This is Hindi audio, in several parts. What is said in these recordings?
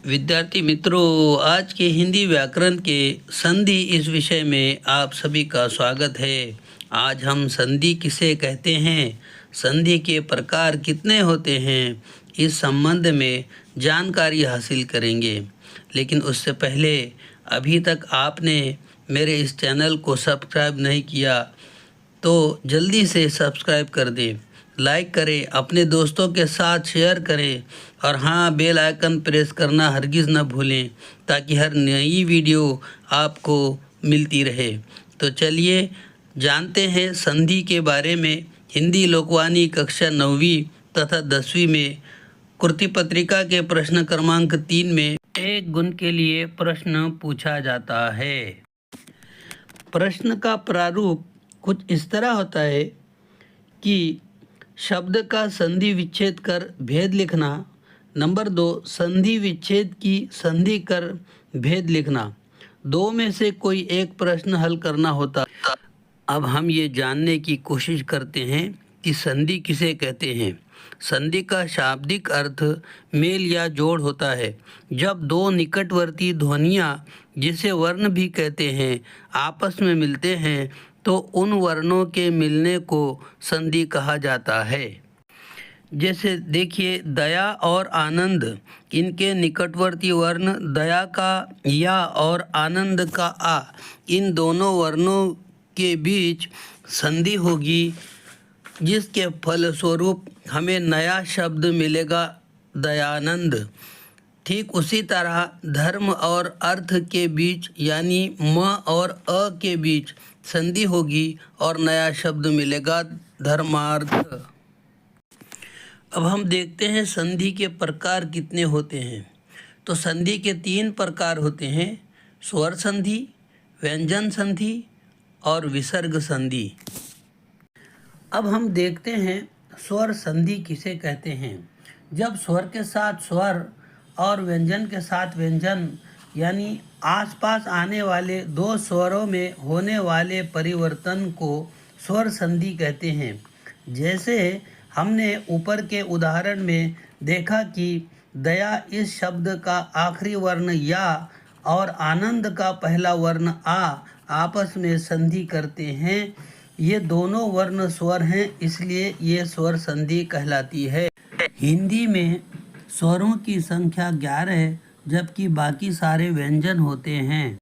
विद्यार्थी मित्रों, आज के हिंदी व्याकरण के संधि इस विषय में आप सभी का स्वागत है। आज हम संधि किसे कहते हैं, संधि के प्रकार कितने होते हैं, इस संबंध में जानकारी हासिल करेंगे। लेकिन उससे पहले अभी तक आपने मेरे इस चैनल को सब्सक्राइब नहीं किया तो जल्दी से सब्सक्राइब कर दें, लाइक करें, अपने दोस्तों के साथ शेयर करें और हाँ, बेल आइकन प्रेस करना हरगिज़ न भूलें ताकि हर नई वीडियो आपको मिलती रहे। तो चलिए जानते हैं संधि के बारे में। हिंदी लोकवाणी कक्षा 9वीं तथा 10वीं में कृति पत्रिका के प्रश्न क्रमांक 3 में एक गुण के लिए प्रश्न पूछा जाता है। प्रश्न का प्रारूप कुछ इस तरह होता है कि शब्द का संधि विच्छेद कर भेद लिखना। नंबर 2, संधि विच्छेद की संधि कर भेद लिखना। दो में से कोई एक प्रश्न हल करना होता। अब हम ये जानने की कोशिश करते हैं कि संधि किसे कहते हैं। संधि का शाब्दिक अर्थ मेल या जोड़ होता है। जब दो निकटवर्ती ध्वनियाँ, जिसे वर्ण भी कहते हैं, आपस में मिलते हैं तो उन वर्णों के मिलने को संधि कहा जाता है। जैसे देखिए, दया और आनंद, इनके निकटवर्ती वर्ण दया का या और आनंद का आ, इन दोनों वर्णों के बीच संधि होगी, जिसके फलस्वरूप हमें नया शब्द मिलेगा, दयानंद। ठीक उसी तरह धर्म और अर्थ के बीच यानी म और अ के बीच संधि होगी और नया शब्द मिलेगा, धर्मार्थ। अब हम देखते हैं संधि के प्रकार कितने होते हैं। तो संधि के 3 प्रकार होते हैं, स्वर संधि, व्यंजन संधि और विसर्ग संधि। अब हम देखते हैं स्वर संधि किसे कहते हैं। जब स्वर के साथ स्वर और व्यंजन के साथ व्यंजन यानी आसपास आने वाले दो स्वरों में होने वाले परिवर्तन को स्वर संधि कहते हैं। जैसे हमने ऊपर के उदाहरण में देखा कि दया इस शब्द का आखिरी वर्ण या और आनंद का पहला वर्ण आ आपस में संधि करते हैं। ये दोनों वर्ण स्वर हैं, इसलिए ये स्वर संधि कहलाती है। हिंदी में स्वरों की संख्या 11 है, जबकि बाकी सारे व्यंजन होते हैं।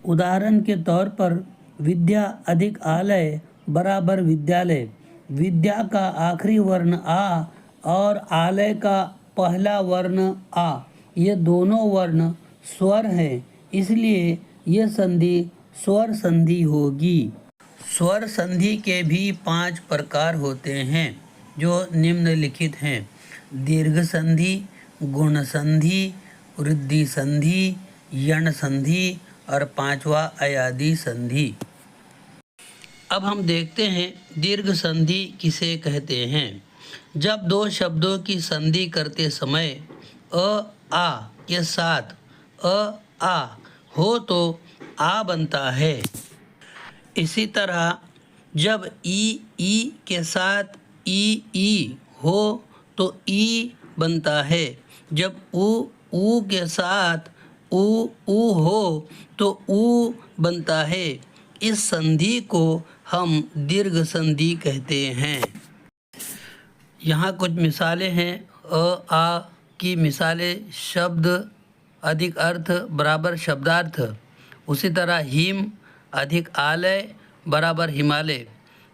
उदाहरण के तौर पर विद्या अधिक आलय बराबर विद्यालय। विद्या का आखिरी वर्ण आ और आलय का पहला वर्ण आ, ये दोनों वर्ण स्वर हैं, इसलिए ये संधि स्वर संधि होगी। स्वर संधि के भी 5 प्रकार होते हैं जो निम्नलिखित हैं: दीर्घ संधि, गुण संधि, वृद्धि संधि, यण संधि और 5वां अयादी संधि। अब हम देखते हैं दीर्घ संधि किसे कहते हैं। जब दो शब्दों की संधि करते समय अ आ के साथ अ आ हो तो आ बनता है। इसी तरह जब ई के साथ ई हो तो ई बनता है। जब ऊ के साथ ऊ हो तो ऊ बनता है। इस संधि को हम दीर्घ संधि कहते हैं। यहाँ कुछ मिसालें हैं। अ आ की मिसालें शब्द अधिक अर्थ बराबर शब्दार्थ। उसी तरह हिम अधिक आलय बराबर हिमालय।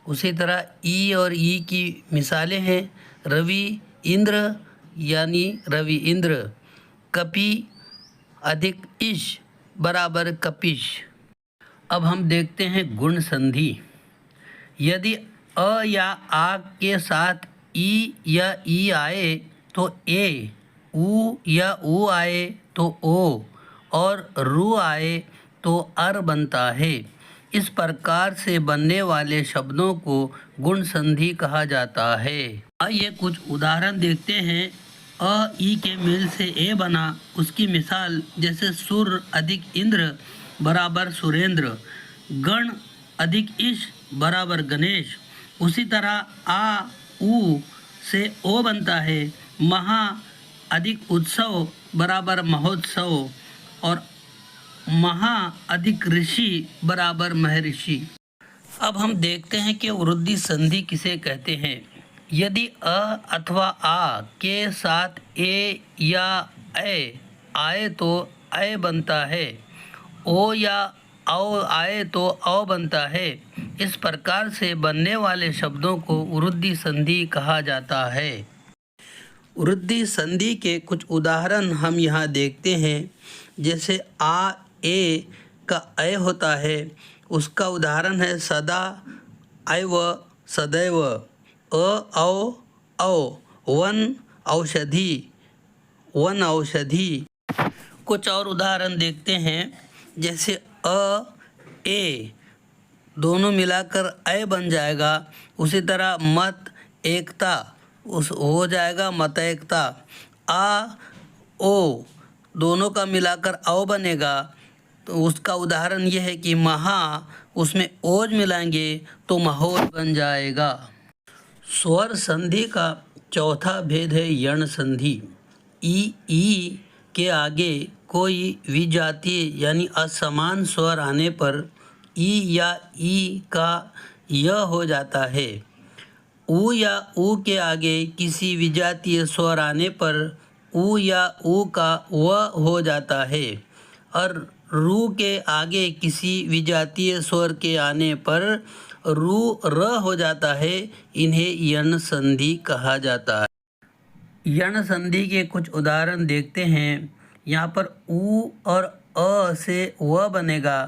उसी तरह ई और ई की मिसालें हैं रवि इंद्र यानी रवि इंद्र। कपि अधिक इश बराबर कपिश। अब हम देखते हैं गुण संधि। यदि अ या आ के साथ ई या ई आए तो ए, ऊ या ऊ आए तो ओ और रू आए तो अर बनता है। इस प्रकार से बनने वाले शब्दों को गुण संधि कहा जाता है। आइए कुछ उदाहरण देखते हैं। अ ई के मेल से ए बना, उसकी मिसाल जैसे सुर अधिक इंद्र बराबर सुरेंद्र, गण अधिक ईश बराबर गणेश। उसी तरह आ ऊ से ओ बनता है। महा अधिक उत्सव बराबर महोत्सव और महा अधिक ऋषि बराबर महर्षि। अब हम देखते हैं कि वृद्धि संधि किसे कहते हैं। यदि अ अथवा आ के साथ ए या ए आए तो ए बनता है, ओ या औ आए तो औ बनता है। इस प्रकार से बनने वाले शब्दों को वृद्धि संधि कहा जाता है। वृद्धि संधि के कुछ उदाहरण हम यहाँ देखते हैं। जैसे आ ए का अय होता है, उसका उदाहरण है सदा, अयव, सदैव। अ औ औ, वन औषधि, वन औषधि। कुछ और उदाहरण देखते हैं। जैसे अ ए दोनों मिलाकर अय बन जाएगा। उसी तरह मत एकता उस हो जाएगा मत एकता। आ ओ दोनों का मिलाकर औ बनेगा, तो उसका उदाहरण यह है कि महा, उसमें ओज मिलाएंगे तो महोज बन जाएगा। स्वर संधि का चौथा भेद है यण संधि। ई के आगे कोई विजातीय यानी असमान स्वर आने पर ई या ई का य हो जाता है। ऊ या ऊ के आगे किसी विजातीय स्वर आने पर ऊ या ऊ का व हो जाता है, और रू के आगे किसी विजातीय स्वर के आने पर रू र हो जाता है। इन्हें यण संधि कहा जाता है। यण संधि के कुछ उदाहरण देखते हैं। यहाँ पर ऊ और अ से व बनेगा।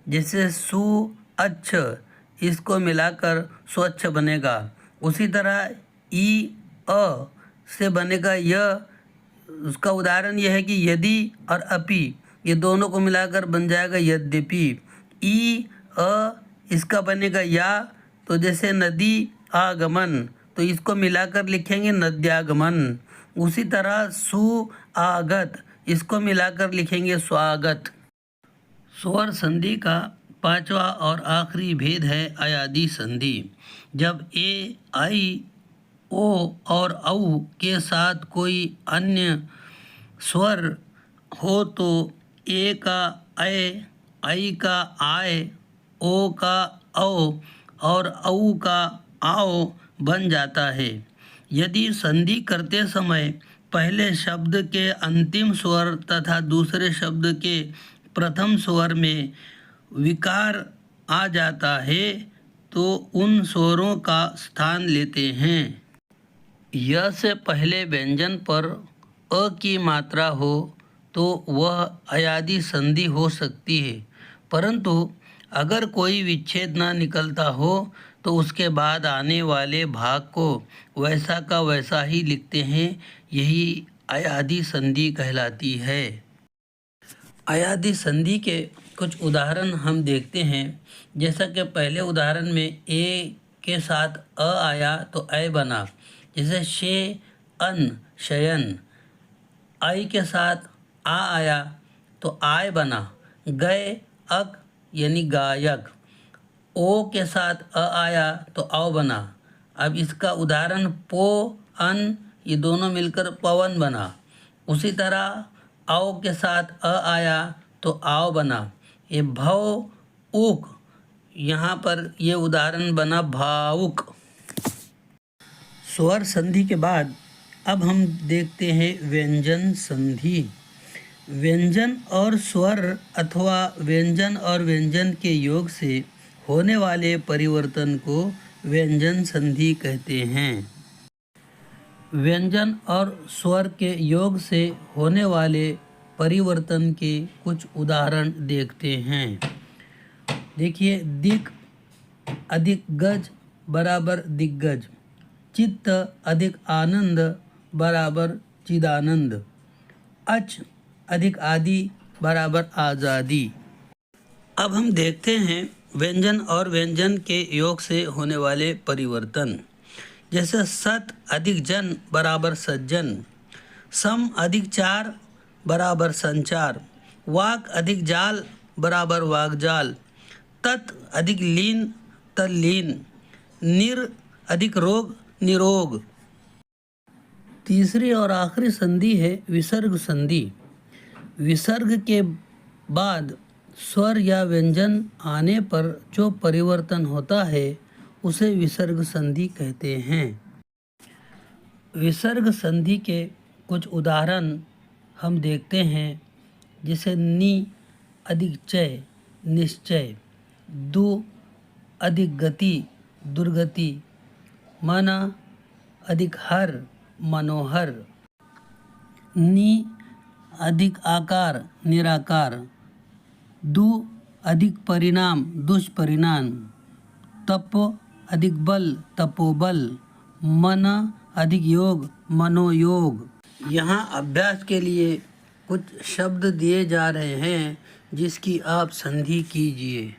जैसे सु अच्छ, इसको मिलाकर स्वच्छ बनेगा। उसी तरह ई अ से बनेगा य, उसका उदाहरण यह है कि यदि और अपि, ये दोनों को मिलाकर बन जाएगा यद्यपि। ई अ इसका बनेगा या, तो जैसे नदी आगमन, तो इसको मिलाकर लिखेंगे नद्यागमन। उसी तरह सु आगत, इसको मिलाकर लिखेंगे स्वागत। स्वर संधि का पांचवा और आखिरी भेद है अयादि संधि। जब ए, आई, ओ और औ के साथ कोई अन्य स्वर हो तो ए का अय, आई का आय, ओ का औ और औ का आओ बन जाता है। यदि संधि करते समय पहले शब्द के अंतिम स्वर तथा दूसरे शब्द के प्रथम स्वर में विकार आ जाता है तो उन स्वरों का स्थान लेते हैं। य से पहले व्यंजन पर अ की मात्रा हो तो वह अयादि संधि हो सकती है, परंतु अगर कोई विच्छेद ना निकलता हो तो उसके बाद आने वाले भाग को वैसा का वैसा ही लिखते हैं। यही अयादि संधि कहलाती है। अयादि संधि के कुछ उदाहरण हम देखते हैं। जैसा कि पहले उदाहरण में ए के साथ अ आया तो अय बना। जैसे शे अन, शयन। आई के साथ आ आया तो आय बना। गए अक यानी गायक। ओ के साथ अ आया तो औ बना। अब इसका उदाहरण पो, अन, ये दोनों मिलकर पवन बना। उसी तरह औ के साथ अ आया तो आओ बना। ये भव, उक, यहाँ पर ये उदाहरण बना भावुक। स्वर संधि के बाद अब हम देखते हैं व्यंजन संधि। व्यंजन और स्वर अथवा व्यंजन और व्यंजन के योग से होने वाले परिवर्तन को व्यंजन संधि कहते हैं। व्यंजन और स्वर के योग से होने वाले परिवर्तन के कुछ उदाहरण देखते हैं। देखिए, दिक अधिक गज बराबर दिग्गज। चित्त अधिक आनंद बराबर चिदानंद। अच अधिक आदि बराबर आज़ादी। अब हम देखते हैं व्यंजन और व्यंजन के योग से होने वाले परिवर्तन। जैसे सत अधिक जन बराबर सज्जन। सम अधिक चार बराबर संचार। वाक अधिक जाल बराबर वाकजाल। तत् अधिक लीन तल्लीन। निर अधिक रोग निरोग। तीसरी और आखिरी संधि है विसर्ग संधि। विसर्ग के बाद स्वर या व्यंजन आने पर जो परिवर्तन होता है उसे विसर्ग संधि कहते हैं। विसर्ग संधि के कुछ उदाहरण हम देखते हैं, जैसे नि अधिक चय निश्चय, दु अधिक गति दुर्गति, मन अधिक हर मनोहर, नि अधिक आकार निराकार, दु अधिक परिणाम दुष्परिणाम, तप अधिक बल तपोबल, मन अधिक योग मनोयोग। यहाँ अभ्यास के लिए कुछ शब्द दिए जा रहे हैं जिसकी आप संधि कीजिए।